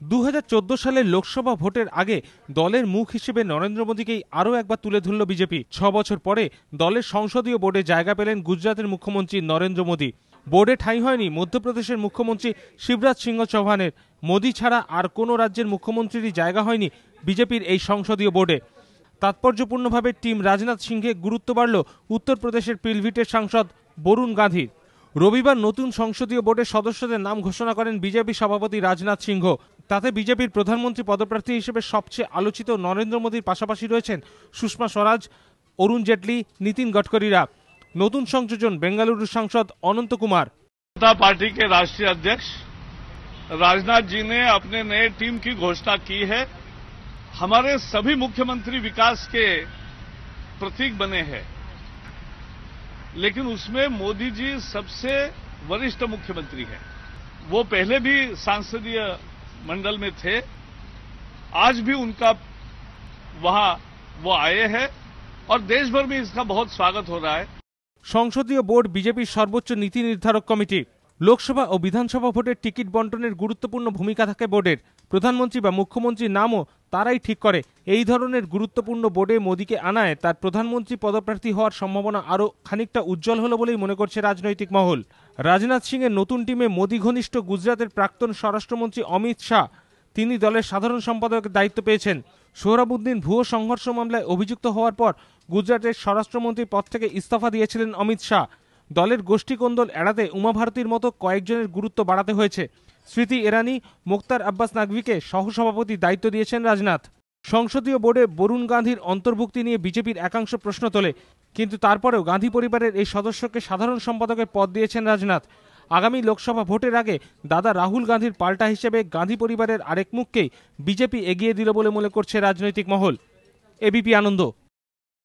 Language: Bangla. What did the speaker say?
2014 সালের লোকসভা ভোটের আগে দলের মুখ হিসেবে নরেন্দ্র মোদীকেই আরও একবার তুলে ধরল বিজেপি। 6 বছর পরে দলের সংসদীয় বোর্ডে জায়গা পেলেন গুজরাতের মুখ্যমন্ত্রী নরেন্দ্র মোদী। বোর্ডে ঠাঁই হয়নি মধ্যপ্রদেশের মুখ্যমন্ত্রী শিবরাজ সিংহ চৌহানের। মোদী ছাড়া আর কোনো রাজ্যের মুখ্যমন্ত্রীরই জায়গা হয়নি বিজেপির এই সংসদীয় বোর্ডে। তাৎপর্যপূর্ণভাবে টিম রাজনাথ সিংহে গুরুত্ব বাড়ল উত্তরপ্রদেশের পিলভিটের সাংসদ বরুণ গাঁধীর। রবিবার নতুন সংসদীয় বোর্ডের সদস্যদের নাম ঘোষণা করেন বিজেপি সভাপতি রাজনাথ সিংহ। তাতে বিজেপির প্রধানমন্ত্রী পদপ্রার্থী হিসেবে সবচেয়ে আলোচিত নরেন্দ্র মোদীর পাশাপাশি রয়েছেন সুষমা স্বরাজ, অরুণ জেটলি, নীতিন গডকরিরা। নতুন সংযোজন বেঙ্গালুরু সাংসদ অনন্ত কুমার। जनता पार्टी के राष्ट्रीय अध्यक्ष राजनाथ जी ने अपने नए टीम की घोषणा की है। हमारे सभी मुख्यमंत्री विकास के प्रतीक बने हैं, लेकिन उसमें मोदी जी सबसे वरिष्ठ मुख्यमंत्री हैं। वो पहले भी सांसदीय मंडल में थे, आज भी उनका वहां वो आए हैं और देश भर में इसका बहुत स्वागत हो रहा है। সংসদীয় বোর্ড বিজেপির সর্বোচ্চ নীতি নির্ধারক কমিটি। লোকসভা ও বিধানসভা ভোটের টিকিট বন্টনের গুরুত্বপূর্ণ ভূমিকা থাকে বোর্ডের। প্রধানমন্ত্রী বা মুখ্যমন্ত্রীর নামও তারাই ঠিক করে। এই ধরনের গুরুত্বপূর্ণ বোর্ডে মোদীকে আনায় তার প্রধানমন্ত্রী পদপ্রার্থী হওয়ার সম্ভাবনা আরও খানিকটা উজ্জ্বল হলো বলেই মনে করছে রাজনৈতিক মহল। রাজনাথ সিংয়ের নতুন টিমে মোদী ঘনিষ্ঠ গুজরাতের প্রাক্তন স্বরাষ্ট্রমন্ত্রী অমিত শাহ, তিনি দলের সাধারণ সম্পাদকের দায়িত্ব পেয়েছেন। সোহরাবুদ্দিন ভুয়ো সংঘর্ষ মামলায় অভিযুক্ত হওয়ার পর গুজরাটের স্বরাষ্ট্রমন্ত্রীর পদ থেকে ইস্তফা দিয়েছিলেন অমিত শাহ। দলের গোষ্ঠীকোন্দল এড়াতে উমা ভারতীর মতো কয়েকজনের গুরুত্ব বাড়াতে হয়েছে। স্মৃতি ইরানি, মোক্তার আব্বাস নাকভিকে সহসভাপতির দায়িত্ব দিয়েছেন রাজনাথ। সংসদীয় বোর্ডে বরুণ গাঁধীর অন্তর্ভুক্তি নিয়ে বিজেপির একাংশ প্রশ্ন তোলে, কিন্তু তারপরেও গান্ধী পরিবারের এই সদস্যকে সাধারণ সম্পাদকের পদ দিয়েছেন রাজনাথ। আগামী লোকসভা ভোটের আগে দাদা রাহুল গান্ধীর পাল্টা হিসেবে গান্ধী পরিবারের আরেক মুখকেই বিজেপি এগিয়ে দিল বলে মনে করছে রাজনৈতিক মহল। এবিপি আনন্দ।